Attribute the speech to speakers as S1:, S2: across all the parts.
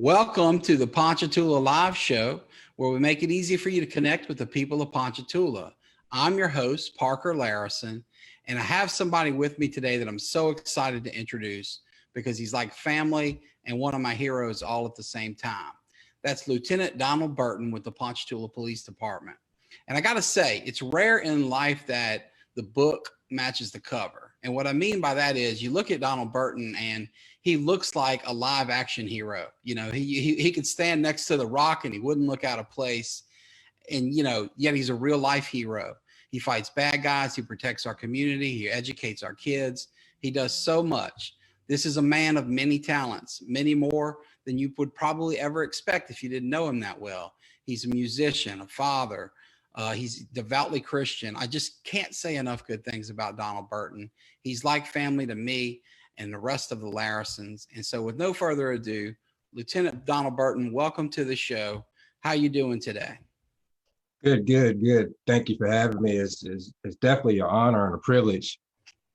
S1: Welcome to the Ponchatoula Live Show, where we make it easy for you to connect with the people of Ponchatoula. I'm your host, Parker Layrisson, and I have somebody with me today that I'm so excited to introduce because he's like family and one of my heroes all at the same time. That's Lieutenant Donald Burton with the Ponchatoula Police Department. And I got to say, it's rare in life that the book matches the cover. And what I mean by that is you look at Donald Burton and he looks like a live action hero. You know, he could stand next to the Rock and he wouldn't look out of place. And, you know, yet he's a real life hero. He fights bad guys. He protects our community. He educates our kids. He does so much. This is a man of many talents, many more than you would probably ever expect if you didn't know him that well. He's a musician, a father. He's devoutly Christian. I just can't say enough good things about Donald Burton. He's like family to me and the rest of the Layrissons. And so with no further ado, Lieutenant Donald Burton, welcome to the show. How you doing today?
S2: Good. Thank you for having me. It's definitely an honor and a privilege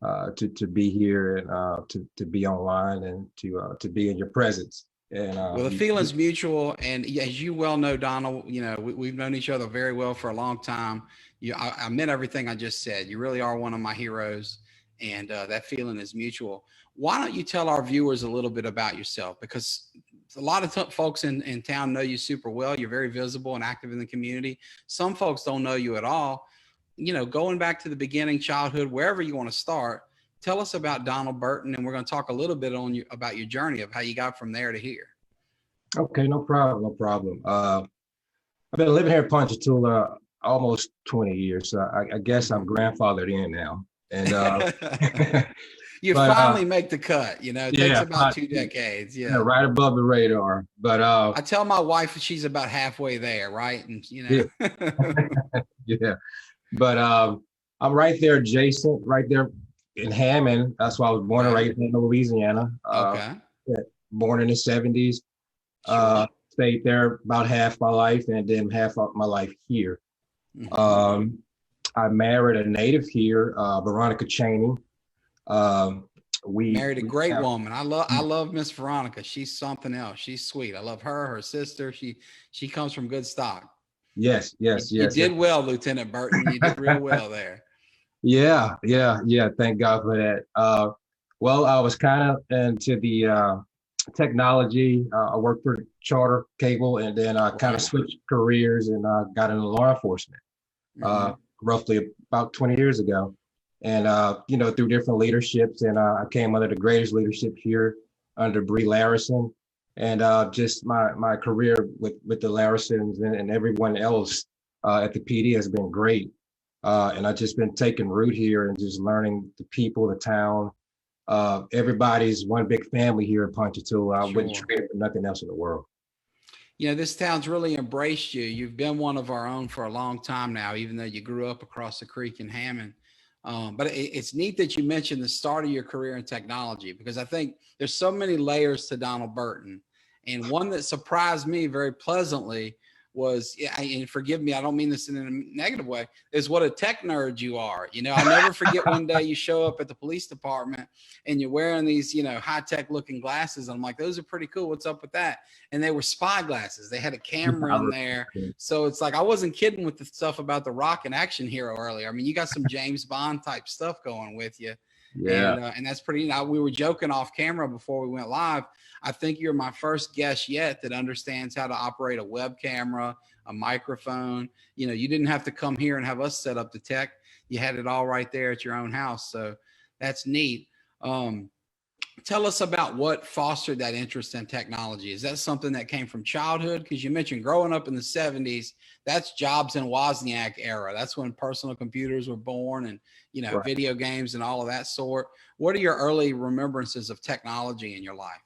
S2: to be here and to be online and to be in your presence. And
S1: well, the feeling's mutual. And as you well know, Donald, you know, we've known each other very well for a long time. I meant everything I just said. You really are one of my heroes. And that feeling is mutual. Why don't you tell our viewers a little bit about yourself? Because a lot of folks in town know you super well. You're very visible and active in the community. Some folks don't know you at all. You know, going back to the beginning, childhood, wherever you want to start, tell us about Donald Burton, and we're going to talk a little bit about your journey of how you got from there to here.
S2: Okay, no problem. I've been living here in Ponchatoula almost 20 years, so I guess I'm grandfathered in now. And
S1: you finally make the cut. You know, it takes about 2 decades. Yeah,
S2: right above the radar. But
S1: I tell my wife she's about halfway there, right? And you know,
S2: yeah. But I'm right there adjacent, right there in Hammond. That's why I was born and raised in Louisiana.
S1: Okay.
S2: Born in the 70s.
S1: Sure.
S2: Stayed there about half my life, and then half of my life here. Mm-hmm. I married a native here, Veronica Cheney. We
S1: married a great woman. I love Miss Veronica. She's something else. She's sweet. I love her sister. She comes from good stock.
S2: Yes.
S1: You did well, Lieutenant Burton. You did real well there.
S2: Yeah. Thank God for that. Well, I was kind of into the technology. I worked for Charter Cable, and then I kind of switched careers and got into law enforcement. Roughly about 20 years ago. And, you know, through different leaderships, and I came under the greatest leadership here under Bree Layrisson, and just my career with the Layrissons and everyone else at the PD has been great. And I've just been taking root here and just learning the people, the town. Everybody's one big family here in Ponchatoula. I wouldn't trade it for nothing else in the world.
S1: You know, this town's really embraced you. You've been one of our own for a long time now, even though you grew up across the creek in Hammond. But it's neat that you mentioned the start of your career in technology, because I think there's so many layers to Donald Burton. And one that surprised me very pleasantly was, and forgive me, I don't mean this in a negative way, is what a tech nerd you are. You know, I'll never forget one day you show up at the police department and you're wearing these, you know, high-tech looking glasses. I'm like, those are pretty cool. What's up with that? And they were spy glasses. They had a camera in there. So it's like, I wasn't kidding with the stuff about the Rock and action hero earlier. I mean, you got some James Bond type stuff going with you.
S2: Yeah.
S1: And that's pretty, we were joking off camera before we went live. I think you're my first guest yet that understands how to operate a web camera, a microphone. You know, you didn't have to come here and have us set up the tech. You had it all right there at your own house. So that's neat. Tell us about what fostered that interest in technology. Is that something that came from childhood? Because you mentioned growing up in the 70s, that's Jobs and Wozniak era. That's when personal computers were born and, you know, video games and all of that sort. What are your early remembrances of technology in your life?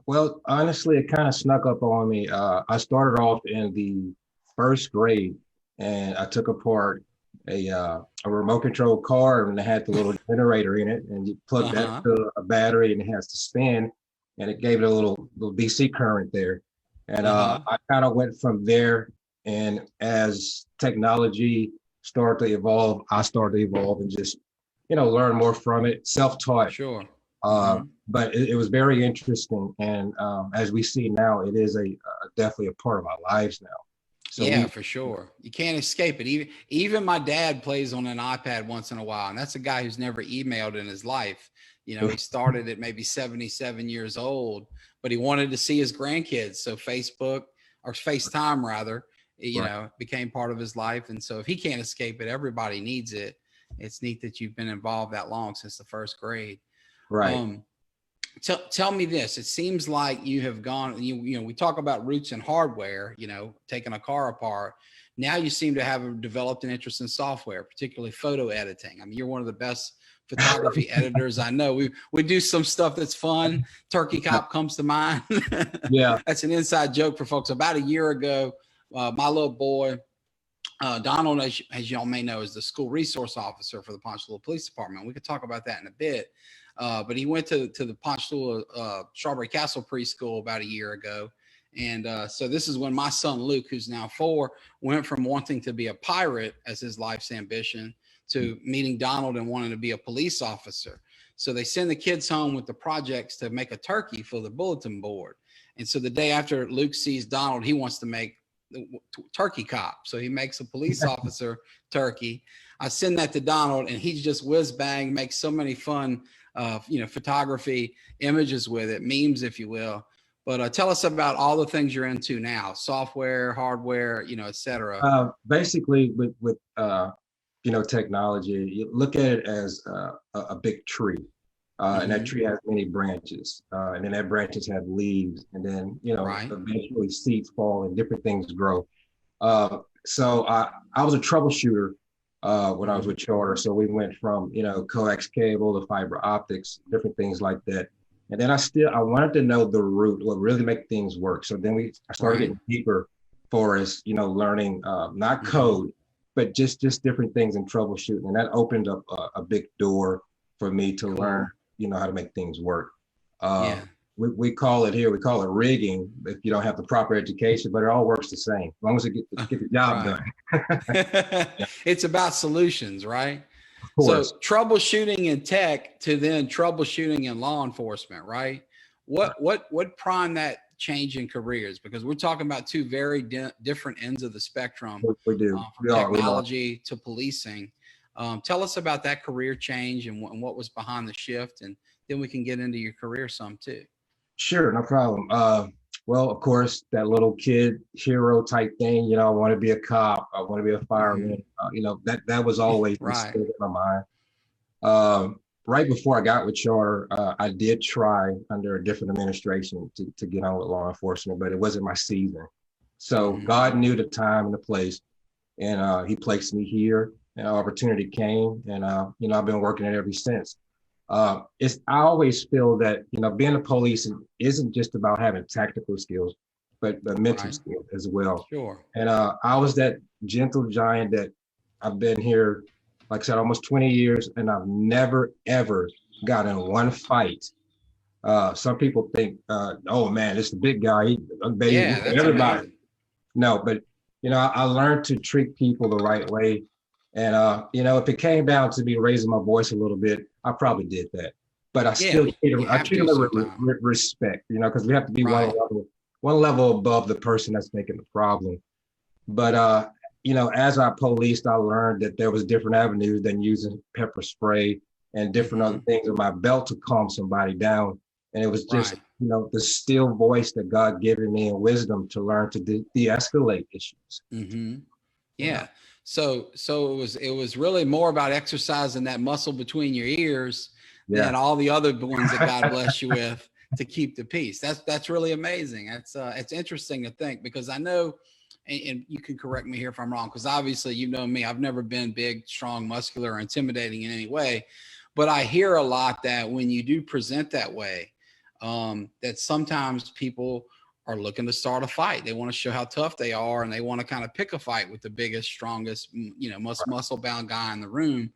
S2: Well, honestly, it kind of snuck up on me. I started off in the first grade, and I took apart a remote control car, and it had the little generator in it, and you plug that to a battery, and it has to spin, and it gave it a little DC current there. And I kind of went from there, and as technology started to evolve, I started to evolve and just, you know, learn more from it, self-taught.
S1: Sure.
S2: But it was very interesting. And as we see now, it is definitely a part of our lives now. So
S1: yeah, for sure. You can't escape it. Even my dad plays on an iPad once in a while, and that's a guy who's never emailed in his life. You know, he started at maybe 77 years old, but he wanted to see his grandkids. So Facebook, or FaceTime rather, you know, became part of his life. And so if he can't escape it, everybody needs it. It's neat that you've been involved that long, since the first grade.
S2: Right.
S1: Tell me this. It seems like you have gone, you know, we talk about roots in hardware, you know, taking a car apart. Now you seem to have developed an interest in software, particularly photo editing. I mean, you're one of the best photography editors I know. We do some stuff that's fun. Turkey Cop comes to mind.
S2: Yeah.
S1: That's an inside joke for folks. About a year ago, my little boy, Donald, as y'all may know, is the school resource officer for the Ponchatoula Police Department. We could talk about that in a bit. But he went to the Ponchatoula Strawberry Castle preschool about a year ago. And so this is when my son Luke, who's now 4, went from wanting to be a pirate as his life's ambition to meeting Donald and wanting to be a police officer. So they send the kids home with the projects to make a turkey for the bulletin board. And so the day after Luke sees Donald, he wants to make the Turkey Cop. So he makes a police officer turkey. I send that to Donald, and he just whiz bang, makes so many fun you know, photography images with it, memes, if you will. But tell us about all the things you're into now: software, hardware, you know, et cetera.
S2: Basically, with you know, technology, you look at it as a big tree, and that tree has many branches, and then that branches have leaves, and then, you know, eventually seeds fall and different things grow. So I was a troubleshooter when I was with Charter. So we went from, you know, coax cable to fiber optics, different things like that. And then I wanted to know the root, what really make things work. So then I started getting deeper for us, you know, learning not code, but just different things in troubleshooting. And that opened up a big door for me to learn, you know, how to make things work. We call it rigging if you don't have the proper education, but it all works the same as long as it get the job done.
S1: It's about solutions, right? So troubleshooting in tech to then troubleshooting in law enforcement, right? What primed that change in careers? Because we're talking about two very different ends of the spectrum.
S2: We do.
S1: From technology to policing. Tell us about that career change and what was behind the shift, and then we can get into your career some too.
S2: Sure, no problem. Well, of course, that little kid hero type thing, you know, I want to be a cop, I want to be a fireman. You know, that was always in my mind. Right before I got with Charter, I did try under a different administration to get on with law enforcement, but it wasn't my season. So God knew the time and the place, and he placed me here, and opportunity came, and you know, I've been working it ever since. I always feel that, you know, being a police isn't just about having tactical skills, but mental skills as well. And I was that gentle giant that I've been here, like I said, almost 20 years, and I've never, ever got in one fight. Some people think, oh man, it's the big guy. Everybody. Amazing. No, but, you know, I learned to treat people the right way. And, you know, if it came down to me raising my voice a little bit, I probably did that. But I still treat them with respect, you know, because we have to be one level above the person that's making the problem. But, you know, as I policed, I learned that there was different avenues than using pepper spray and different other things in my belt to calm somebody down. And it was just, you know, the still voice that God given me and wisdom to learn to de-escalate issues.
S1: Yeah. So it was really more about exercising that muscle between your ears than all the other ones that God bless you with to keep the peace. That's really amazing. It's interesting to think, because I know, and you can correct me here if I'm wrong, because obviously you know me, I've never been big, strong, muscular, or intimidating in any way, but I hear a lot that when you do present that way, that sometimes people are looking to start a fight. They want to show how tough they are, and they want to kind of pick a fight with the biggest, strongest, you know, most muscle-bound guy in the room.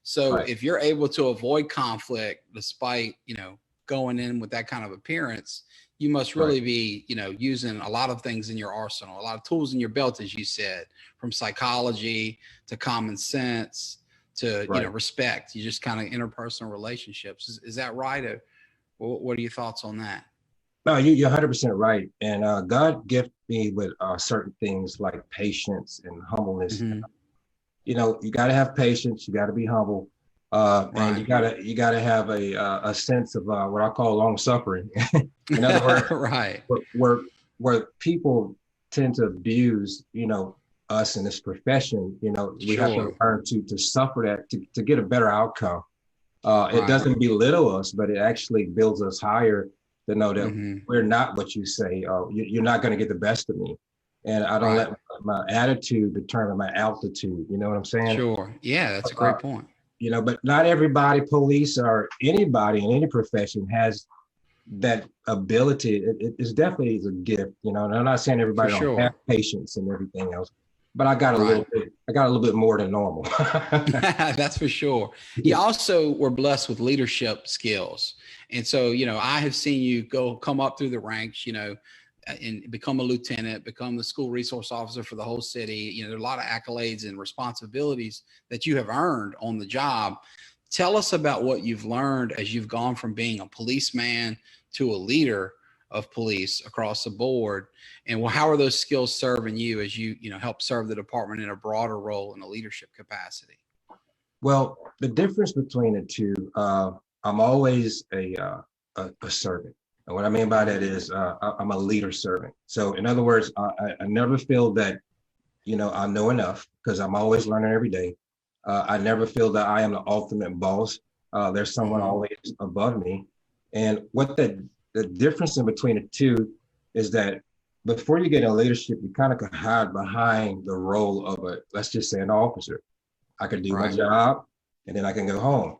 S1: So if you're able to avoid conflict despite, you know, going in with that kind of appearance, you must really be, you know, using a lot of things in your arsenal, a lot of tools in your belt, as you said, from psychology to common sense to, you know, respect. You just kind of interpersonal relationships. Is that right? What are your thoughts on that?
S2: No, you're 100% right. And God gifted me with certain things like patience and humbleness.
S1: Mm-hmm.
S2: You got to have patience. You got to be humble, and
S1: Right.
S2: you got to have a sense of what I call long suffering. In other words,
S1: Right.
S2: where where people tend to abuse, us in this profession, we have to
S1: Sure.
S2: learn to suffer that to get a better outcome. It
S1: Right.
S2: doesn't belittle us, but it actually builds us higher to know that
S1: Mm-hmm.
S2: we're not what you say. You're not going to get the best of me. And I don't
S1: Right.
S2: let my attitude determine my altitude. You know what I'm saying?
S1: Sure. Yeah, that's a
S2: Uh,
S1: great point.
S2: but not everybody, police or anybody in any profession, has that ability. It's definitely a gift, and I'm not saying
S1: For
S2: everybody don't have
S1: sure.
S2: patience and everything else, but I got a
S1: Right.
S2: little bit more than normal.
S1: That's for sure. You also were blessed with leadership skills. And so, I have seen you come up through the ranks, and become a lieutenant, become the school resource officer for the whole city. There are a lot of accolades and responsibilities that you have earned on the job. Tell us about what you've learned as you've gone from being a policeman to a leader of police across the board, and how are those skills serving you as you help serve the department in a broader role in a leadership capacity?
S2: Well, the difference between the two, I'm always a servant. And what I mean by that is I'm a leader servant. So in other words, I never feel that, I know enough because I'm always learning every day. I never feel that I am the ultimate boss. There's someone
S1: Mm-hmm.
S2: always above me. And what the difference in between the two is that before you get in leadership, you kind of can hide behind the role of let's just say an officer. I can do my
S1: Right.
S2: job and then I can go home.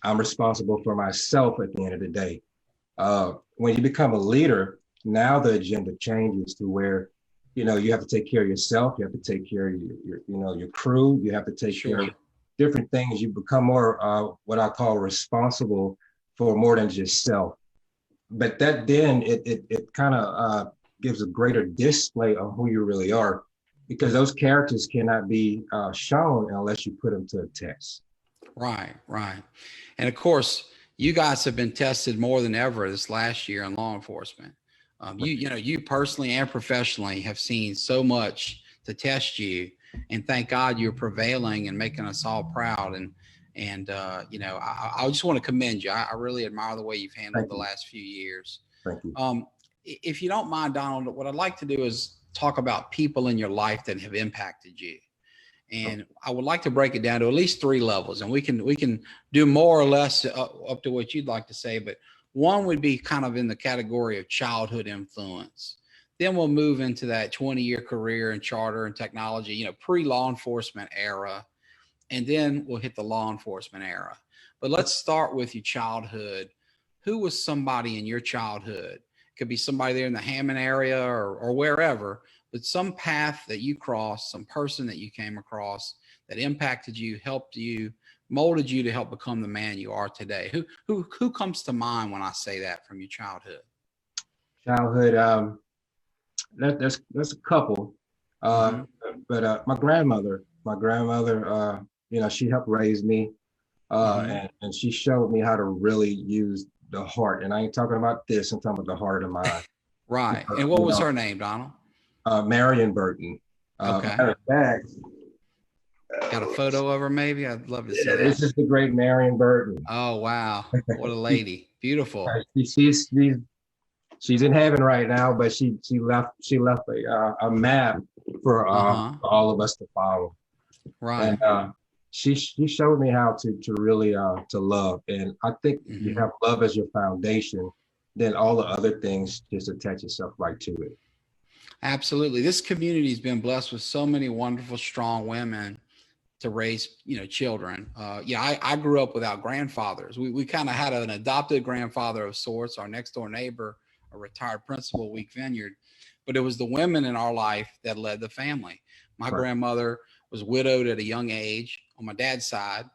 S2: I'm responsible for myself at the end of the day. When you become a leader, now the agenda changes to where, you have to take care of yourself. You have to take care of your crew. You have to take care
S1: Sure.
S2: of different things. You become more, what I call responsible for more than just self. But that then it kind of gives a greater display of who you really are, because those characters cannot be shown unless you put them to a test.
S1: Right. Right. And of course, you guys have been tested more than ever this last year in law enforcement. You personally and professionally have seen so much to test you, and thank God you're prevailing and making us all proud. I just want to commend you. I really admire the way you've handled
S2: Thank
S1: the
S2: you.
S1: last few years.
S2: Thank you.
S1: If you don't mind, Donald, what I'd like to do is talk about people in your life that have impacted you. And I would like to break it down to at least three levels, and we can do more or less up to what you'd like to say. But one would be kind of in the category of childhood influence. Then we'll move into that 20-year career in charter and technology, pre-law enforcement era, and then we'll hit the law enforcement era. But let's start with your childhood. Who was somebody in your childhood? Could be somebody there in the Hammond area or wherever, but some path that you crossed, some person that you came across that impacted you, helped you, molded you to help become the man you are today. Who comes to mind when I say that from your childhood?
S2: Childhood, there's a couple, uh,
S1: Mm-hmm.
S2: but my grandmother, she helped raise me,
S1: Mm-hmm.
S2: and she showed me how to really use the heart. And I ain't talking about this; I'm talking about the heart of the mind.
S1: Right. And what was her name, Donald?
S2: Marion Burton.
S1: Okay.
S2: Matter of fact,
S1: Got a photo of her, maybe? I'd love to see
S2: yeah,
S1: that.
S2: this is the great Marion Burton.
S1: Oh, wow. What a lady. Beautiful.
S2: She's in heaven right now, but she left a map
S1: Uh-huh.
S2: for all of us to follow.
S1: Right.
S2: And she showed me how to really to love. And I think if you
S1: Mm-hmm.
S2: have love as your foundation, then all the other things just attach yourself right to it.
S1: Absolutely. This community has been blessed with so many wonderful, strong women to raise, children. I grew up without grandfathers. We kind of had an adopted grandfather of sorts, our next door neighbor, a retired principal, Week Vineyard, but it was the women in our life that led the family. My
S2: Right.
S1: grandmother was widowed at a young age on my dad's side,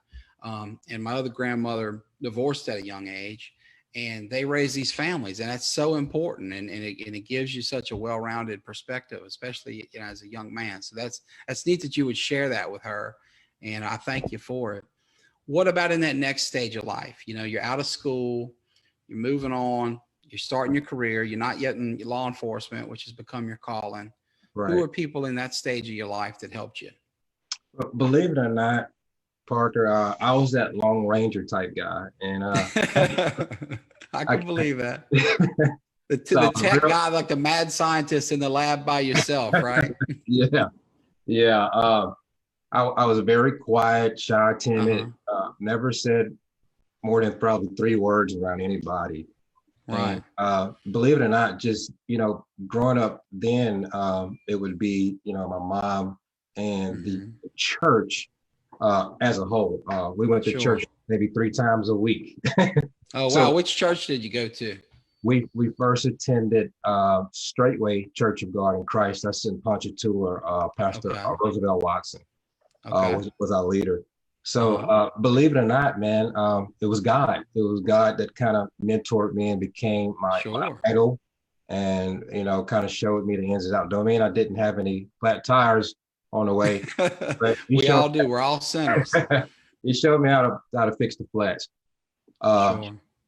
S1: and my other grandmother divorced at a young age. And they raise these families, and that's so important, and it gives you such a well-rounded perspective, especially as a young man. So that's neat that you would share that with her, and I thank you for it. What about in that next stage of life? You're out of school, you're moving on, you're starting your career, you're not yet in law enforcement, which has become your calling.
S2: Right.
S1: Who are people in that stage of your life that helped you?
S2: But believe it or not, Parker, I was that Lone Ranger type guy, and
S1: I can believe that.
S2: So
S1: The tech guy, like the mad scientist in the lab by yourself, right?
S2: yeah, yeah. I was very quiet, shy, timid. Never said more than probably 3 words around anybody.
S1: Right.
S2: And believe it or not, just growing up then, it would be my mom and the church as a whole. We went to church maybe 3 times a week.
S1: Oh wow! Which church did you go to?
S2: We first attended Straightway Church of God in Christ. That's in Ponchatoula. Pastor Roosevelt Watson was our leader. So believe it or not, man, it was God. It was God that kind of mentored me and became my idol, and kind of showed me the ins and outs. Don't mean I didn't have any flat tires on the way, but
S1: we all do. We're all sinners.
S2: He showed me how to fix the flats.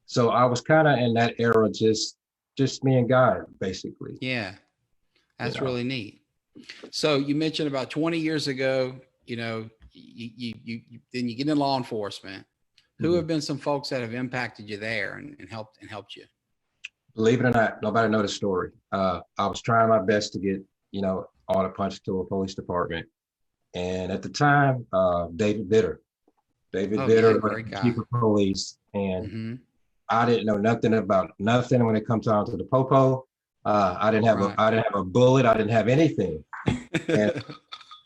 S2: So I was kind of in that era, just me and God, basically.
S1: Yeah, that's really neat. So you mentioned about 20 years ago, you then you get in law enforcement. Who have been some folks that have impacted you there and helped you?
S2: Believe it or not, nobody knows the story. I was trying my best to get on the Ponchatoula Police Department, and at the time, David Bitter was chief of police, and I didn't know nothing about nothing when it comes down to the popo. I didn't have a bullet. I didn't have anything.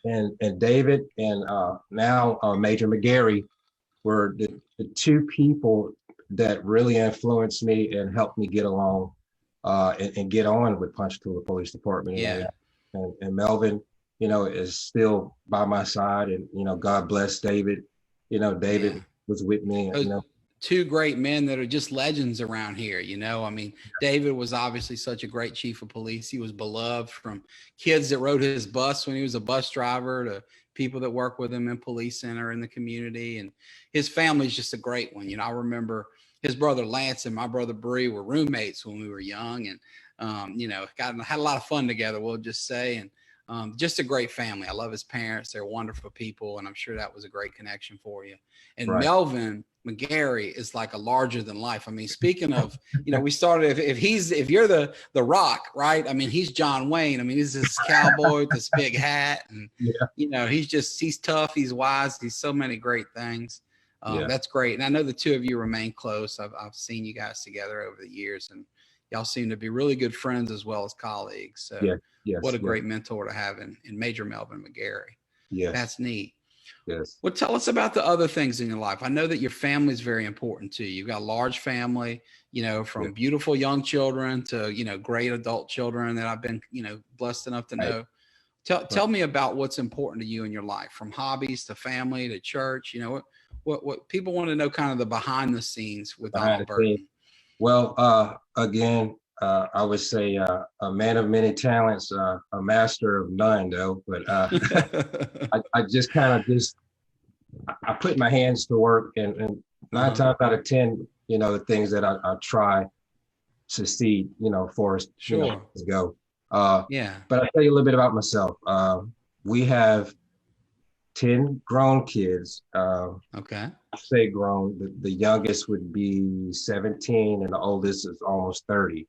S2: And David and now Major McGarry were the 2 people that really influenced me and helped me get along and get on with Ponchatoula Police Department.
S1: Yeah.
S2: And Melvin, is still by my side, and God bless David. David was with me.
S1: 2 great men that are just legends around here. I mean, David was obviously such a great chief of police. He was beloved from kids that rode his bus when he was a bus driver to people that work with him in police center in the community. And his family's just a great one. I remember his brother Lance and my brother Bree were roommates when we were young, and had a lot of fun together, we'll just say. And just a great family. I love his parents. They're wonderful people, and I'm sure that was a great connection for you. And Melvin McGarry is like a larger than life. I mean, speaking of, we started, if you're the Rock, right? I mean, he's John Wayne. I mean, he's this cowboy with this big hat, and he's tough, he's wise, he's so many great things. That's great. And I know the 2 of you remain close. I've seen you guys together over the years, and y'all seem to be really good friends as well as colleagues. So what a great mentor to have in Major Melvin McGarry.
S2: Yes.
S1: That's neat.
S2: Yes.
S1: Well, tell us about the other things in your life. I know that your family is very important to you. You've got a large family, from beautiful young children to, great adult children that I've been, blessed enough to know. Tell me about what's important to you in your life, from hobbies to family to church. What people want to know, kind of the behind the scenes with Donald Burton.
S2: Well, again, I would say a man of many talents, a master of none, though. But I just kind of I put my hands to work, and 9 times out of 10, the things that I try succeed, for us to go. But I'll tell you a little bit about myself. We have 10 grown kids.
S1: Okay.
S2: I say grown. The youngest would be 17, and the oldest is almost 30.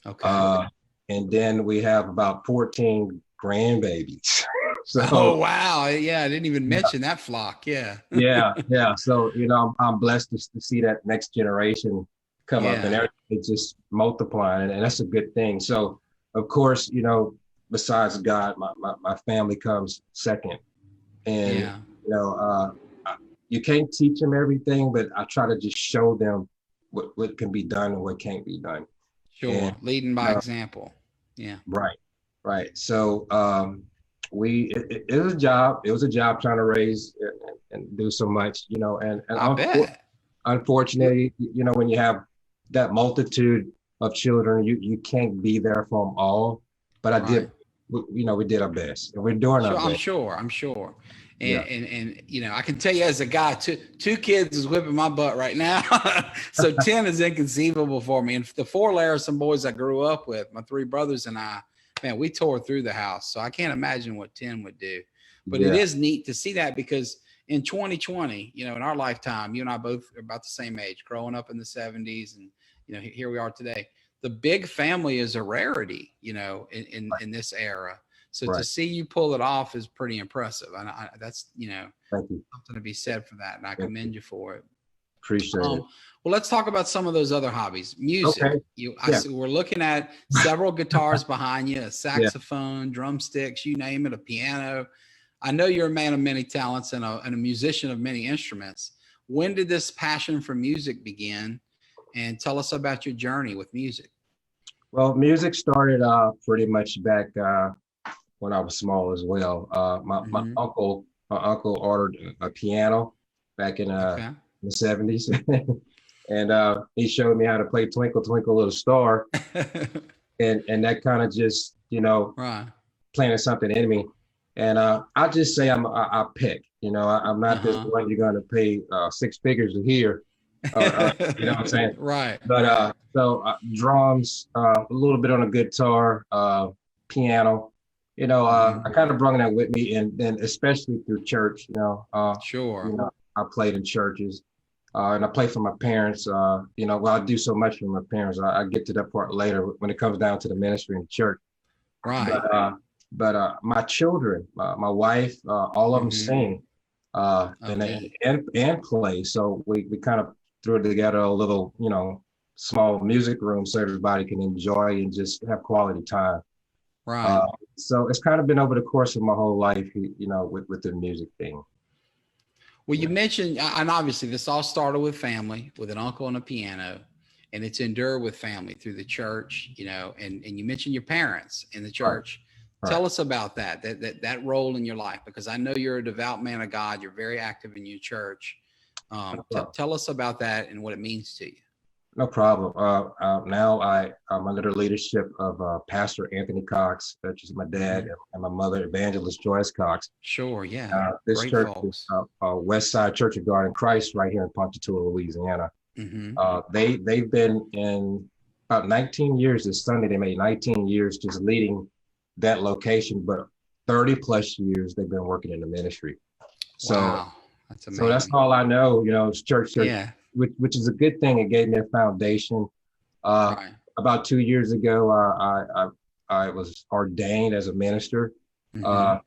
S1: Okay.
S2: And then we have about 14 grandbabies.
S1: Oh wow! Yeah, I didn't even mention that flock. Yeah.
S2: yeah. So I'm blessed to see that next generation come up, and it's just multiplying, and that's a good thing. So of course, besides God, my family comes second, and you can't teach them everything, but I try to just show them what can be done and what can't be done.
S1: Sure. And, leading by example. Yeah.
S2: Right. So it was a job. It was a job trying to raise and do so much, and
S1: I bet.
S2: Unfortunately, when you have that multitude of children, you can't be there for them all. But I did, we did our best, and we're doing our best.
S1: I'm sure. And, and you know, I can tell you as a guy, two kids is whipping my butt right now. So 10 is inconceivable for me. And the 4 Layrisson boys I grew up with, my 3 brothers and I, man, we tore through the house. So I can't imagine what 10 would do. But it is neat to see that, because in 2020, you know, in our lifetime, you and I both are about the same age, growing up in the 70s. And, you know, here we are today. The big family is a rarity, you know, in this era. So to see you pull it off is pretty impressive. And that's, you know, something to be said for that. And I commend you for it.
S2: Appreciate it.
S1: Well, let's talk about some of those other hobbies. Music. Okay. I see we're looking at several guitars behind you, a saxophone, drumsticks, you name it, a piano. I know you're a man of many talents and a musician of many instruments. When did this passion for music begin? And tell us about your journey with music.
S2: Well, music started pretty much back when I was small as well. My uncle ordered a piano back in the 70s. And he showed me how to play Twinkle, Twinkle, Little Star. and that kind of just, you know, planted something in me. And I'll just say I pick, you know, I'm not this one you're going to pay 6 figures to hear. You know what I'm saying?
S1: Right.
S2: But so drums, a little bit on a guitar, piano. You know, I kind of brought that with me, and then especially through church, you know. You know, I played in churches, and I played for my parents. You know, well, I do so much for my parents. I get to that part later when it comes down to the ministry in church.
S1: Right.
S2: But my children, my wife, all of them sing and play. So we kind of threw together a little, you know, small music room so everybody can enjoy and just have quality time.
S1: Right.
S2: So it's kind of been over the course of my whole life, you know, with the music thing.
S1: Well, you mentioned, and obviously this all started with family, with an uncle and a piano, and it's endured with family through the church, you know, and you mentioned your parents in the church. Right. Tell us about that role in your life, because I know you're a devout man of God. You're very active in your church. Tell us about that and what it means to you.
S2: No problem. Now I'm under the leadership of Pastor Anthony Cox, which is my dad, and my mother, Evangelist Joyce Cox.
S1: Sure, yeah.
S2: This
S1: Great
S2: church
S1: folks.
S2: is West Side Church of God in Christ right here in Ponchatoula, Louisiana. They've been in about 19 years. This Sunday, they made 19 years just leading that location, but 30 plus years they've been working in the ministry. So,
S1: wow. That's amazing.
S2: So that's all I know, you know, it's church. Yeah. Which is a good thing. It gave me a foundation. About 2 years ago, I was ordained as a minister.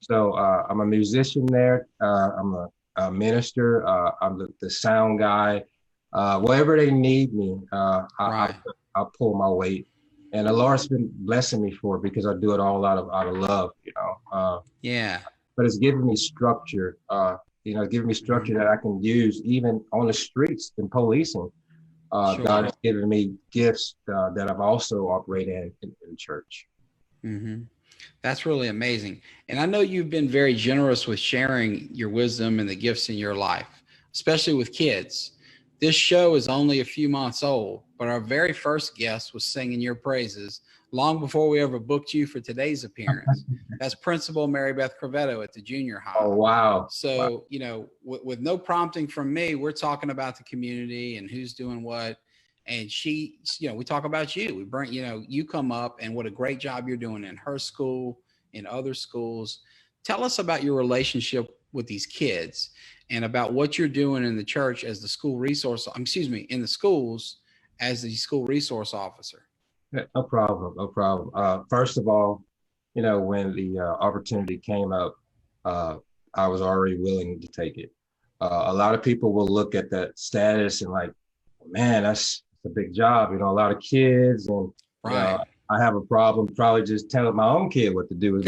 S2: So I'm a musician there. I'm a minister. I'm the sound guy. Wherever they need me, I'll pull my weight. And the Lord's been blessing me for it because I do it all out of love, you know. But it's giving me structure. You know, giving me structure that I can use even on the streets in policing. God has given me gifts that I've also operated in church.
S1: That's really amazing. And I know you've been very generous with sharing your wisdom and the gifts in your life, especially with kids. This show is only a few months old, but our very first guest was singing your praises long before we ever booked you for today's appearance. That's Principal Mary Beth Crevetto at the junior high.
S2: Oh, wow.
S1: So, you know, with no prompting from me, we're talking about the community and who's doing what. And she, you know, we talk about you. We bring, you know, you come up and what a great job you're doing in her school, in other schools. Tell us about your relationship with these kids and about what you're doing in the church as the school resource, in the schools as the school resource officer.
S2: No problem. First of all, you know, when the opportunity came up, I was already willing to take it. A lot of people will look at that status and like, man, that's a big job. You know, a lot of kids, and you know, I have a problem probably just telling my own kid what to do.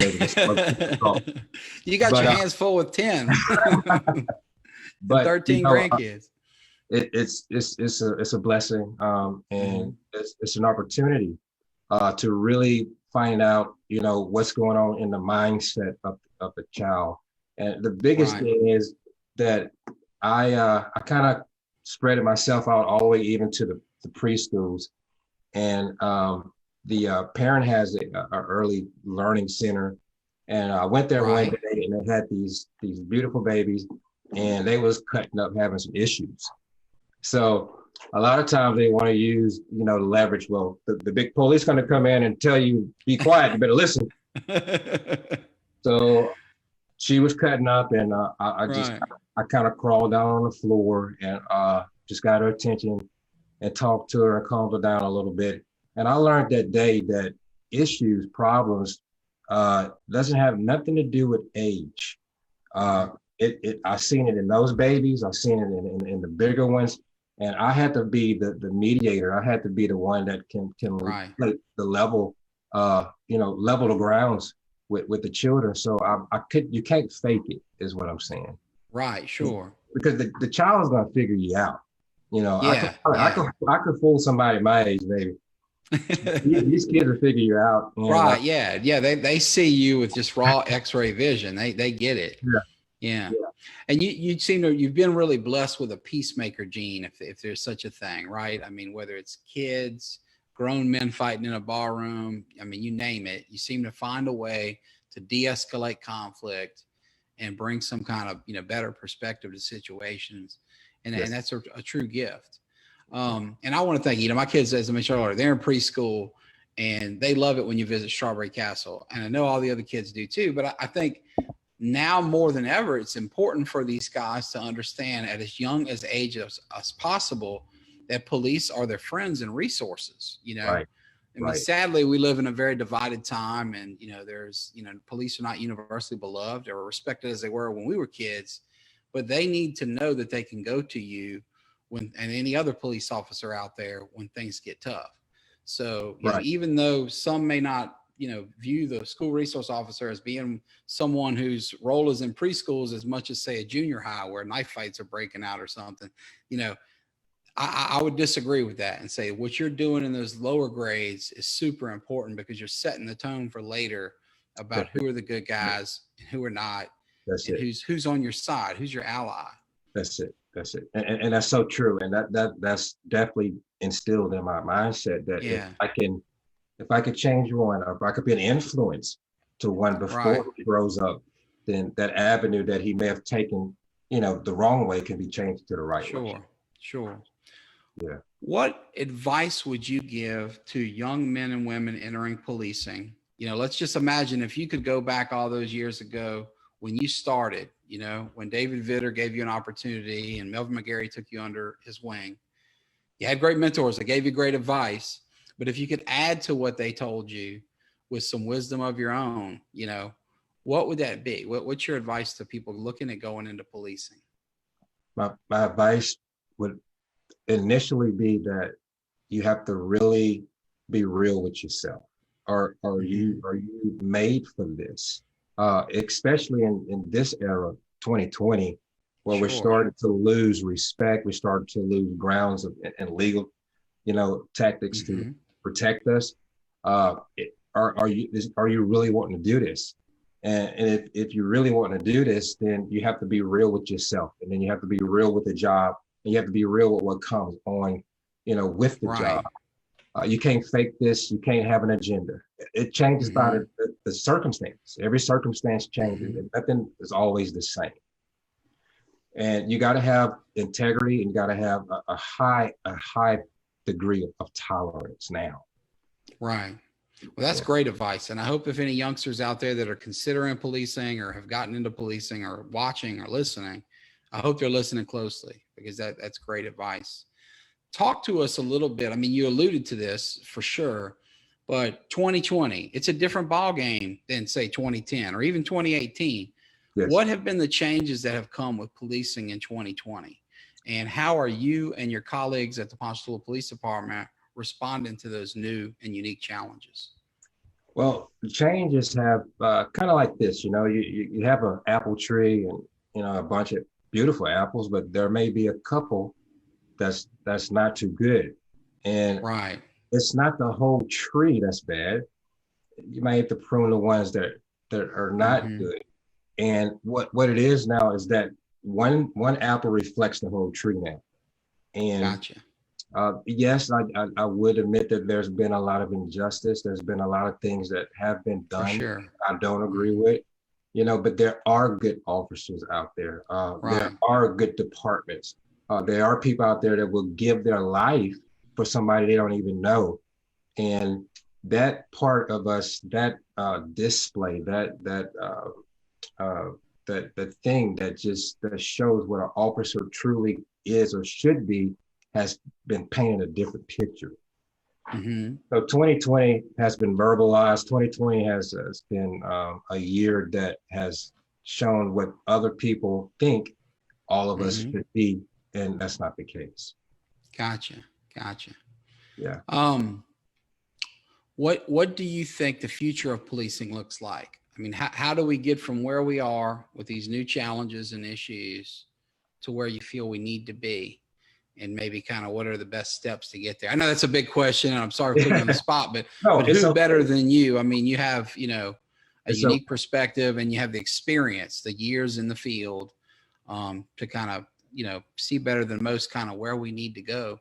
S1: You got your hands full with 10, but 13 grandkids.
S2: It's a blessing, and it's an opportunity to really find out, you know, what's going on in the mindset of a child. And the biggest thing is that I kind of spread myself out all the way even to the preschools, and the parent has a early learning center And I went there
S1: Right.
S2: one day, and they had these beautiful babies, and they was cutting up, having some issues. So a lot of times they want to use, you know, the leverage. Well, the big police going to come in and tell you, be quiet, you better listen. So she was cutting up, and
S1: Right.
S2: I kind of crawled down on the floor and just got her attention and talked to her and calmed her down a little bit. And I learned that day that issues, problems, doesn't have nothing to do with age. I've seen it in those babies. I've seen it in the bigger ones. And I had to be the mediator. I had to be the one that can
S1: Right.
S2: relate the level, level the grounds with the children. So you can't fake it, is what I'm saying.
S1: Right. Sure.
S2: Because the child's gonna figure you out. You know,
S1: Yeah.
S2: I could fool somebody my age, baby. These kids will figure you out. And,
S1: Right. Yeah. Yeah. They see you with just raw X-ray vision. They get it.
S2: Yeah.
S1: Yeah.
S2: Yeah.
S1: And you've been really blessed with a peacemaker gene, if there's such a thing, right? I mean, whether it's kids, grown men fighting in a bar room, I mean, you name it, you seem to find a way to de-escalate conflict and bring some kind of, better perspective to situations. And,
S2: Yes.
S1: and that's a true gift. And I want to thank, my kids, as I mentioned earlier, they're in preschool and they love it when you visit Strawberry Castle. And I know all the other kids do too, but I think now more than ever, it's important for these guys to understand at as young as age as possible that police are their friends and resources.
S2: Right.
S1: I mean, sadly, we live in a very divided time, and there's police are not universally beloved or respected as they were when we were kids, but they need to know that they can go to you and any other police officer out there when things get tough. So even though some may not view the school resource officer as being someone whose role is in preschools as much as, say, a junior high where knife fights are breaking out or something, I would disagree with that and say what you're doing in those lower grades is super important because you're setting the tone for later about who are the good guys and who are not,
S2: That's
S1: and
S2: it.
S1: who's on your side, who's your ally.
S2: That's it. And that's so true. And that's definitely instilled in my mindset that if I could change one, or if I could be an influence to one before he grows up, then that avenue that he may have taken, the wrong way can be changed to the right way.
S1: Sure.
S2: Yeah.
S1: What advice would you give to young men and women entering policing? Let's just imagine if you could go back all those years ago when you started, when David Vitter gave you an opportunity and Melvin McGarry took you under his wing. You had great mentors that gave you great advice. But if you could add to what they told you with some wisdom of your own, what would that be? What's your advice to people looking at going into policing?
S2: My advice would initially be that you have to really be real with yourself. Are you made for this? Especially in this era, 2020, where we're starting to lose respect, we started to lose grounds and legal, tactics to protect us. Are you really wanting to do this? And if you really want to do this, then you have to be real with yourself, and then you have to be real with the job, and you have to be real with what comes on, with the job. You can't fake this. You can't have an agenda. It changes by the circumstance. Every circumstance changes, and nothing is always the same. And you got to have integrity, and you got to have a high degree of tolerance now.
S1: Right. Well, that's great advice. And I hope if any youngsters out there that are considering policing or have gotten into policing or watching or listening, I hope they're listening closely because that's great advice. Talk to us a little bit. I mean, you alluded to this for sure, but 2020, it's a different ball game than say 2010 or even 2018. Yes. What have been the changes that have come with policing in 2020? And how are you and your colleagues at the Ponchatoula Police Department responding to those new and unique challenges?
S2: Well, the changes have kind of like this, you have an apple tree and, a bunch of beautiful apples, but there may be a couple that's not too good. And it's not the whole tree that's bad. You might have to prune the ones that are not good. And what it is now is that one apple reflects the whole tree now. And Yes, I would admit that there's been a lot of injustice. There's been a lot of things that have been
S1: For
S2: done
S1: sure.
S2: I don't agree with, but there are good officers out there.
S1: Right.
S2: There are good departments. There are people out there that will give their life for somebody they don't even know. And that part of us, that display, that thing that shows what an officer truly is or should be, has been painting a different picture.
S1: Mm-hmm.
S2: So 2020 has been verbalized. 2020 has been a year that has shown what other people think all of us should be, and that's not the case.
S1: Gotcha.
S2: Yeah.
S1: What do you think the future of policing looks like? I mean, how do we get from where we are with these new challenges and issues to where you feel we need to be? And maybe kind of what are the best steps to get there? I know that's a big question, and I'm sorry for putting you on the spot, but who better than you? I mean, you have, a unique perspective, and you have the experience, the years in the field, to kind of, see better than most kind of where we need to go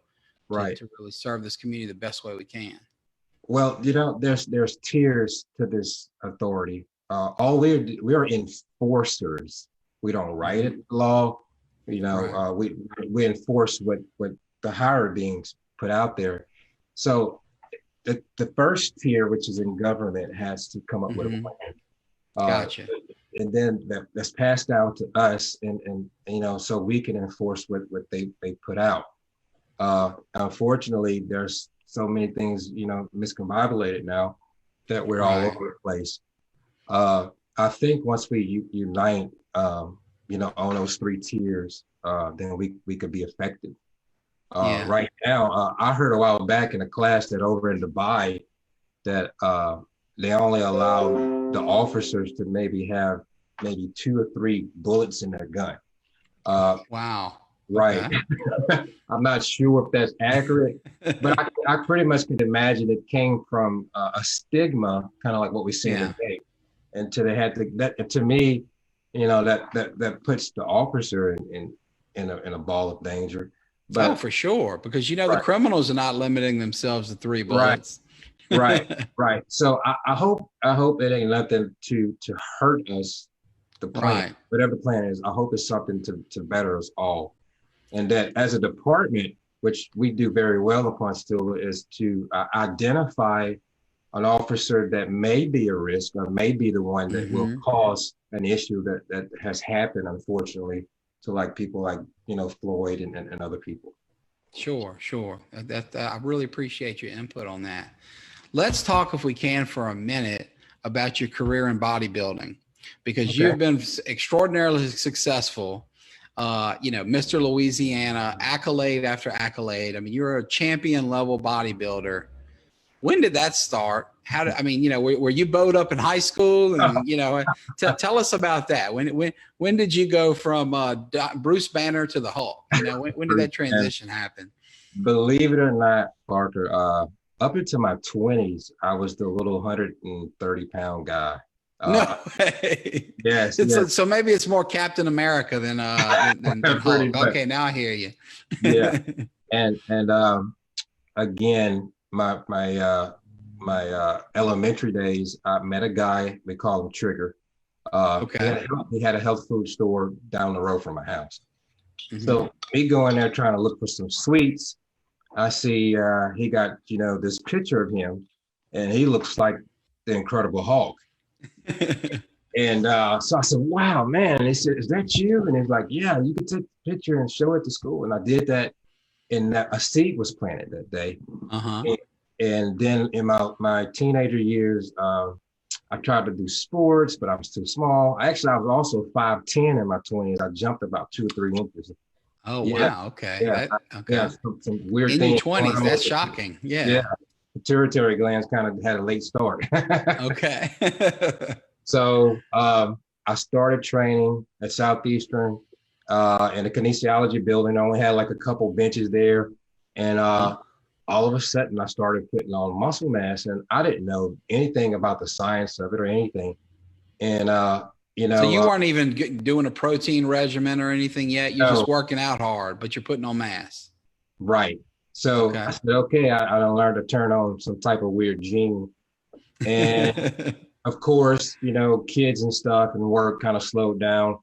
S1: to really serve this community the best way we can.
S2: Well, there's tiers to this authority. We are enforcers. We don't write it law. We enforce what the higher beings put out there. So the first tier, which is in government, has to come up with a plan.
S1: Gotcha.
S2: And then that's passed down to us, and so we can enforce what they put out. Unfortunately, there's so many things miscombobulated now that we're all over the place. I think once we unite, on those three tiers, then we could be effective. Right now, I heard a while back in a class that over in Dubai that they only allow the officers to maybe have 2 or 3 bullets in their gun.
S1: Wow.
S2: Right. Okay. I'm not sure if that's accurate, but I pretty much can imagine it came from a stigma, kind of like what we see today. And to me, that puts the officer in a ball of danger. But
S1: for sure, because the criminals are not limiting themselves to 3 bullets.
S2: Right. So I hope it ain't nothing to hurt us. The plan, whatever the plan is, I hope it's something to better us all. And that as a department, which we do very well in Ponchatoula, is to identify an officer that may be a risk or may be the one that will cause an issue that has happened, unfortunately, to people like Floyd and other people.
S1: Sure. I really appreciate your input on that. Let's talk, if we can, for a minute about your career in bodybuilding, because you've been extraordinarily successful. Mr. Louisiana, accolade after accolade. I mean, you're a champion level bodybuilder. When did that start? Were you bowed up in high school? And, tell us about that. When did you go from Bruce Banner to the Hulk? When did that transition happen?
S2: Believe it or not, Parker, up into my 20s, I was the little 130-pound guy.
S1: No way.
S2: Yes.
S1: So maybe it's more Captain America than Hulk. Okay, now I hear you.
S2: Yeah. And again, my elementary days, I met a guy, we call him Trigger. He had a health food store down the road from my house. So me going there trying to look for some sweets, I see he got this picture of him, and he looks like the Incredible Hulk. And so I said, "Wow, man!" And he said, "Is that you?" And he's like, "Yeah, you can take the picture and show it to school." And I did that, and a seed was planted that day. And then in my teenager years, I tried to do sports, but I was too small. I was also 5'10" in my 20s. I jumped about 2 or 3 inches.
S1: Oh, wow. Okay.
S2: Yeah, some weird
S1: in
S2: things.
S1: In your 20s, that's shocking. Yeah.
S2: Pituitary glands kind of had a late start.
S1: Okay.
S2: So I started training at Southeastern in the kinesiology building. I only had like a couple benches there. And all of a sudden I started putting on muscle mass, and I didn't know anything about the science of it or anything. And, so
S1: you weren't even doing a protein regimen or anything yet. You're just working out hard, but you're putting on mass.
S2: Right. So
S1: Okay.
S2: I said, okay, I done learned to turn on some type of weird gene. And of course, kids and stuff and work kind of slowed down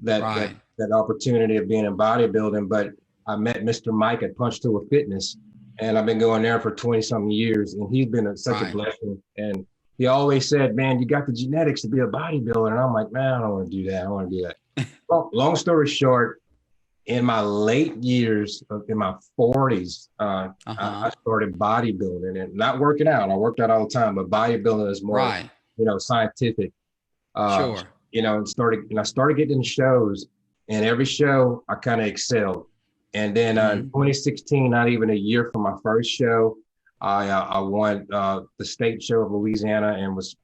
S2: that that
S1: Right.
S2: that opportunity of being in bodybuilding. But I met Mr. Mike at Ponchatoula Fitness, and I've been going there for 20 something years, and he's been such a
S1: Right.
S2: blessing. And he always said, "Man, you got the genetics to be a bodybuilder." And I'm like, "Man, I don't want to do that. I don't want to do that." Well, long story short, in my late years, in my 40s, I
S1: Uh-huh.
S2: started bodybuilding and not working out. I worked out all the time, but bodybuilding is more,
S1: Right.
S2: scientific. Uh,
S1: Sure.
S2: and I started getting in shows, and every show I kind of excelled. And then in
S1: Hmm.
S2: 2016, not even a year from my first show, I won the state show of Louisiana and was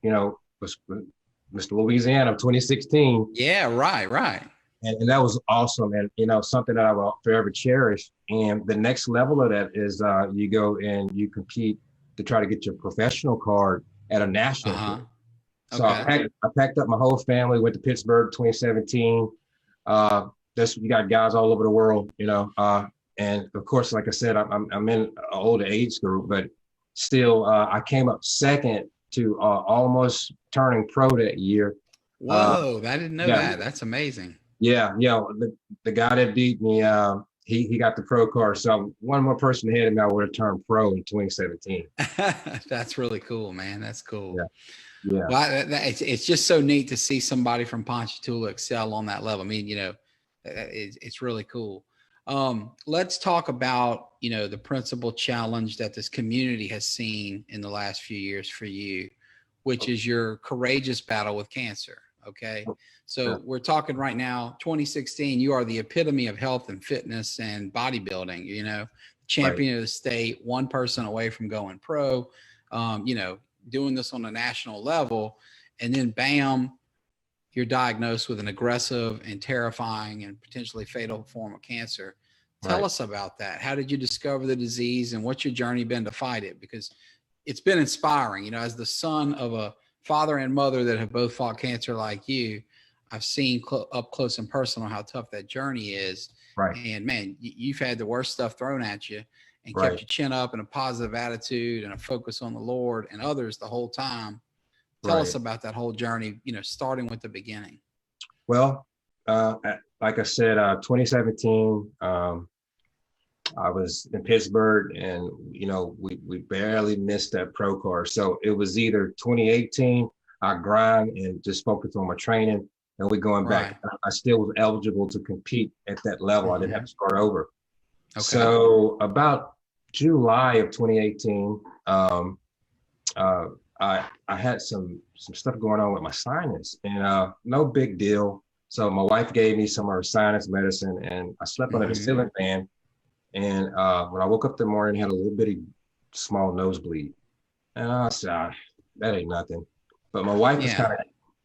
S2: Mr. Louisiana of 2016.
S1: Yeah, right, right.
S2: And that was awesome, and something that I will forever cherish. And the next level of that is you go and you compete to try to get your professional card at a national
S1: Uh-huh.
S2: show. So
S1: Okay.
S2: I packed up my whole family, went to Pittsburgh 2017. You got guys all over the world, and of course, like I said, I'm in an older age group, but still, I came up second to almost turning pro that year. Uh,
S1: Whoa, I didn't know
S2: yeah,
S1: that. That's amazing.
S2: yeah, the guy that beat me, he got the pro card. So one more person ahead of me, I would have turned pro in 2017.
S1: That's really cool, man. That's cool.
S2: Yeah, yeah,
S1: Well, it's just so neat to see somebody from Ponchatoula excel on that level. I mean, it's really cool. Let's talk about, the principal challenge that this community has seen in the last few years for you, which is your courageous battle with cancer. Okay.
S2: yeah,
S1: So we're talking right now, 2016, you are the epitome of health and fitness and bodybuilding,
S2: right,
S1: champion of the state, one person away from going pro, doing this on a national level. And then bam, you're diagnosed with an aggressive and terrifying and potentially fatal form of cancer. Tell
S2: right.
S1: us about that. How did you discover the disease and what's your journey been to fight it? Because it's been inspiring, as the son of a father and mother that have both fought cancer like you, I've seen up close and personal how tough that journey is.
S2: Right,
S1: And man, you've had the worst stuff thrown at you and kept
S2: right,
S1: your chin up and a positive attitude and a focus on the Lord and others the whole time. Tell us
S2: right.
S1: about that whole journey, starting with the beginning.
S2: Well, like I said, 2017, I was in Pittsburgh, and we barely missed that pro card. So it was either 2018, I grind and just focus on my training, and we going back.
S1: Right.
S2: I still was eligible to compete at that level. I didn't have
S1: Mm-hmm.
S2: to start over.
S1: Okay.
S2: So about July of 2018, uh, I had some stuff going on with my sinus, and no big deal. So my wife gave me some of her sinus medicine, and I slept under the
S1: Mm-hmm.
S2: ceiling fan. And when I woke up the morning, I had a little bitty small nosebleed, and I said, "That ain't nothing." But my wife was
S1: Yeah.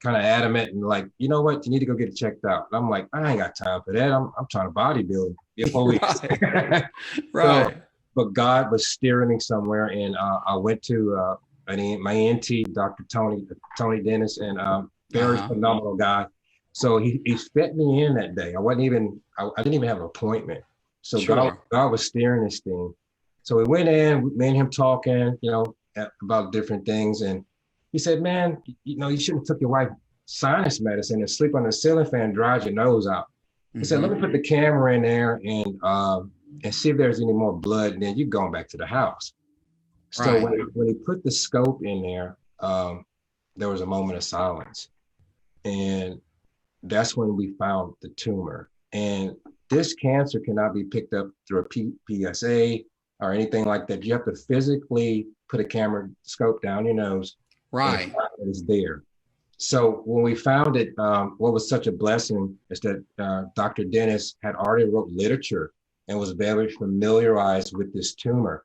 S2: kind of adamant and like, you know what, you need to go get it checked out. And I'm like, I ain't got time for that. I'm trying to bodybuild. Get 4 weeks.
S1: Right.
S2: So,
S1: Right.
S2: but God was steering me somewhere, and I went to my ENT, Dr. Tony Dennis, and very
S1: Uh-huh.
S2: phenomenal guy. So he fit me in that day. I didn't even have an appointment. So
S1: Sure.
S2: God was steering this thing. So we went in, me and him talking, about different things. And he said, "Man, you shouldn't have took your wife sinus medicine and sleep on the ceiling fan, dries your nose out." He said, "Let
S1: Mm-hmm.
S2: me put the camera in there and see if there's any more blood, and then you going back to the house." So
S1: Right.
S2: when he put the scope in there, there was a moment of silence. And that's when we found the tumor. And this cancer cannot be picked up through a PSA or anything like that. You have to physically put a camera scope down your nose and
S1: Right.
S2: it's there. So when we found it, what was such a blessing is that Dr. Dennis had already wrote literature and was very familiarized with this tumor,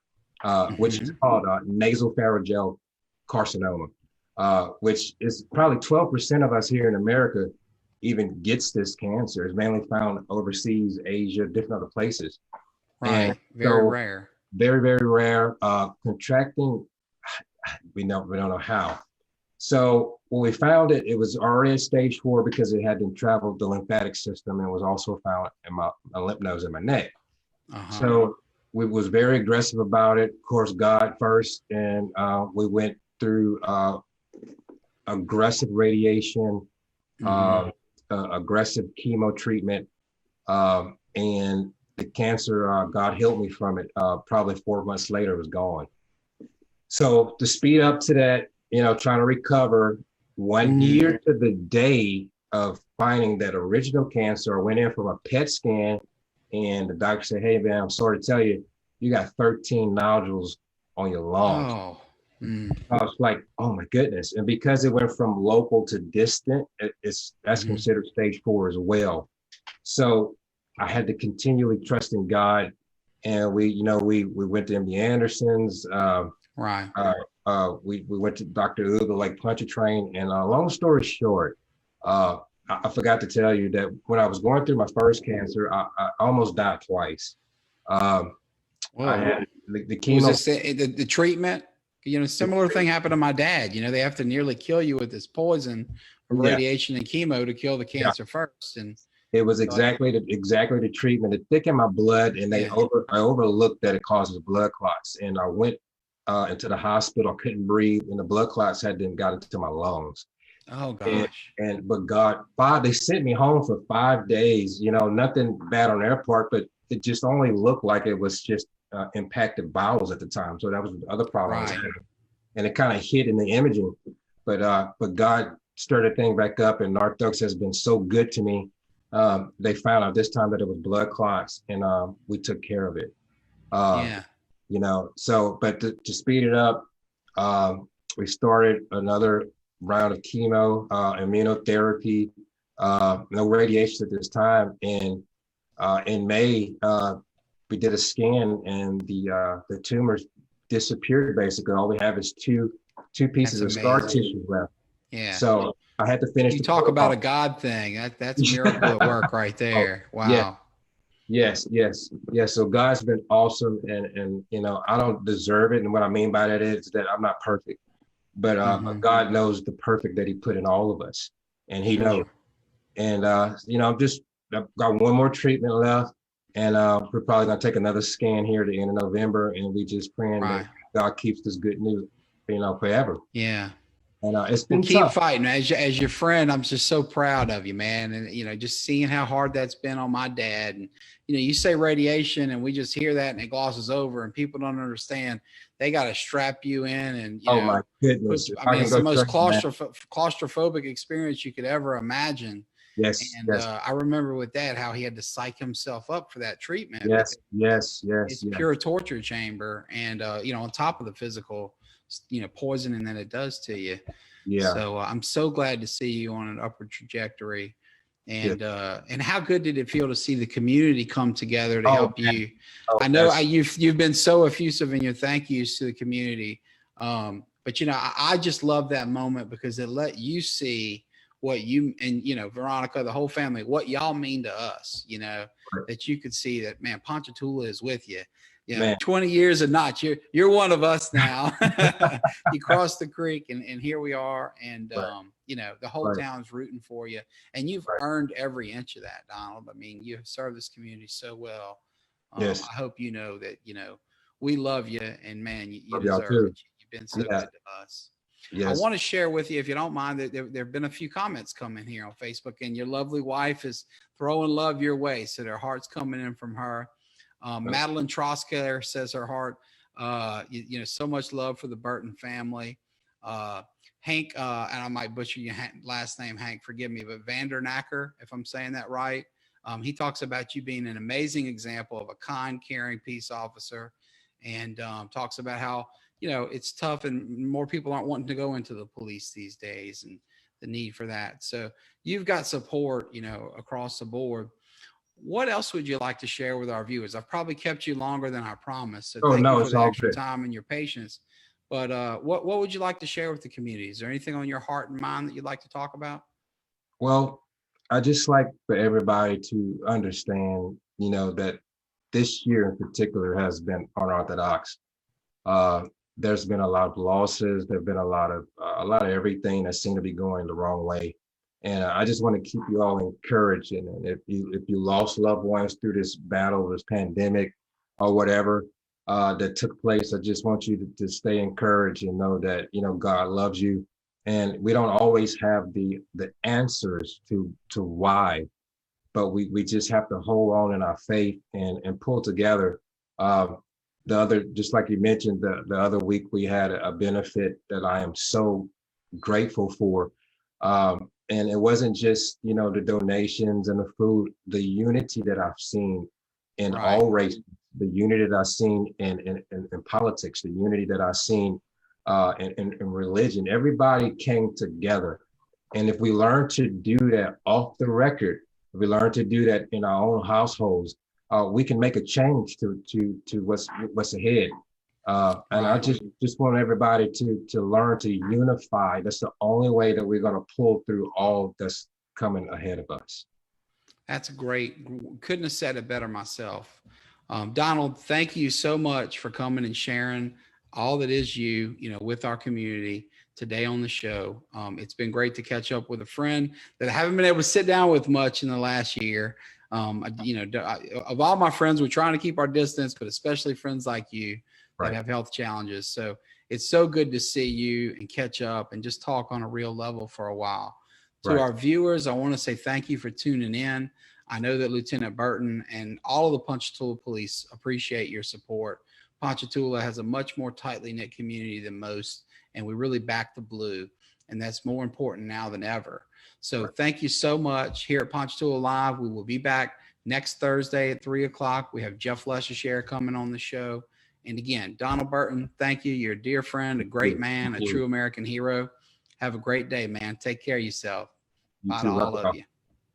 S2: which is
S1: Mm-hmm.
S2: called nasopharyngeal carcinoma, which is probably 12% of us here in America even gets this cancer. It's mainly found overseas, Asia, different other places. And
S1: Right. Very
S2: so
S1: rare.
S2: very, very rare. Contracting, we don't know how. So when we found it, it was already at stage 4 because it had been traveled the lymphatic system and was also found in my lymph nodes in my neck.
S1: Uh-huh.
S2: So we was very aggressive about it. Of course, God first, and we went through aggressive radiation, aggressive chemo treatment, and the cancer. God healed me from it. Probably 4 months later, it was gone. So to speed up to that, trying to recover 1 year to the day of finding that original cancer, I went in for a PET scan, and the doctor said, "Hey, man, I'm sorry to tell you, you got 13 nodules on your lungs."
S1: Oh.
S2: I was like, "Oh my goodness!" And because it went from local to distant, that's considered stage 4 as well. So I had to continually trust in God, and we went to MD Anderson's.
S1: Right.
S2: We went to Dr. Uga, like punch a train. And long story short, I forgot to tell you that when I was going through my first cancer, I almost died twice. I had the chemo.
S1: Was this the treatment? Similar thing happened to my dad. They have to nearly kill you with this poison of radiation and chemo to kill the cancer first. And
S2: it was exactly the treatment. It thickened my blood, and I overlooked that it causes blood clots. And I went into the hospital. I couldn't breathe, and the blood clots hadn't got into my lungs.
S1: Oh gosh!
S2: But God, they sent me home for 5 days. Nothing bad on their part, but it just only looked like it was just impacted bowels at the time. So that was the other problem. Right. And it kind of hit in the imaging, but God stirred the thing back up, and Narcotics has been so good to me. They found out this time that it was blood clots, and we took care of it. So, but to speed it up, we started another round of chemo, immunotherapy, no radiation at this time. And in May, we did a scan, and the tumors disappeared. Basically, all we have is two pieces of scar tissue left. Yeah. So I had to finish.
S1: You talk about a God thing. That's a miracle at work right there. Wow.
S2: Yes. So God's been awesome, and I don't deserve it. And what I mean by that is that I'm not perfect, but God knows the perfect that He put in all of us, and He knows. And I've got one more treatment left, and we're probably gonna take another scan here at the end of November, and we just praying that God keeps this good news, forever.
S1: Yeah.
S2: And it's been
S1: keep
S2: tough.
S1: fighting. As your friend, I'm just so proud of you, man. And just seeing how hard that's been on my dad. And you say radiation, and we just hear that, and it glosses over, and people don't understand. They got to strap you in, and
S2: my goodness!
S1: It's the most claustrophobic experience you could ever imagine.
S2: Yes.
S1: And I remember with Dad how he had to psych himself up for that treatment.
S2: Yes.
S1: It's pure torture chamber, and on top of the physical, poisoning that it does to you. Yeah. So I'm so glad to see you on an upward trajectory. And how good did it feel to see the community come together to help you? I know you've been so effusive in your thank yous to the community. But I just love that moment because it let you see what you and Veronica, the whole family, what y'all mean to us, that you could see that, man, Ponchatoula is with you. 20 years or not, you're one of us now. You crossed the creek, and here we are. And the whole town's rooting for you, and you've earned every inch of that, Donald. I mean, you have served this community so well. I hope you know that we love you, and man, you deserve it. You've been so good to us. Yes. I want to share with you, if you don't mind, that there have been a few comments coming here on Facebook, and your lovely wife is throwing love your way. So their heart's coming in from her. Madeline Trosker says her heart, so much love for the Burton family. Hank, and I might butcher your last name, Hank, forgive me, but Vandernacker, if I'm saying that right. He talks about you being an amazing example of a kind, caring peace officer, and talks about how, it's tough and more people aren't wanting to go into the police these days, and the need for that. So you've got support, across the board. What else would you like to share with our viewers? I've probably kept you longer than I promised. So thank you for the extra time and your patience. But what would you like to share with the community? Is there anything on your heart and mind that you'd like to talk about?
S2: Well, I just like for everybody to understand, that this year in particular has been unorthodox. There's been a lot of losses. There've been a lot of everything that seemed to be going the wrong way. And I just want to keep you all encouraged. And if you lost loved ones through this battle, this pandemic, or whatever that took place. I just want you to stay encouraged and know that, God loves you. And we don't always have the answers to why, but we just have to hold on in our faith and pull together. Just like you mentioned, the other week we had a benefit that I am so grateful for. And it wasn't just, the donations and the food, the unity that I've seen in all races, the unity that I've seen in politics, the unity that I've seen in religion. Everybody came together. And if we learn to do that off the record, if we learn to do that in our own households, we can make a change to what's ahead. And I just want everybody to learn to unify. That's the only way that we're going to pull through all that's coming ahead of us.
S1: That's great. Couldn't have said it better myself. Donald, thank you so much for coming and sharing all that is you, with our community today on the show. It's been great to catch up with a friend that I haven't been able to sit down with much in the last year. Of all my friends, we're trying to keep our distance, but especially friends like you that have health challenges. So it's so good to see you and catch up and just talk on a real level for a while. To our viewers, I want to say thank you for tuning in. I know that Lieutenant Burton and all of the Ponchatoula Police appreciate your support. Ponchatoula has a much more tightly knit community than most, and we really back the blue, and that's more important now than ever. So thank you so much. Here at Ponchatoula Live, we will be back next Thursday at 3:00. We have Jeff Leshershare coming on the show. And again, Donald Burton, thank you. You're a dear friend, a great man, a true American hero. Have a great day, man. Take care of yourself. Bye to all of you.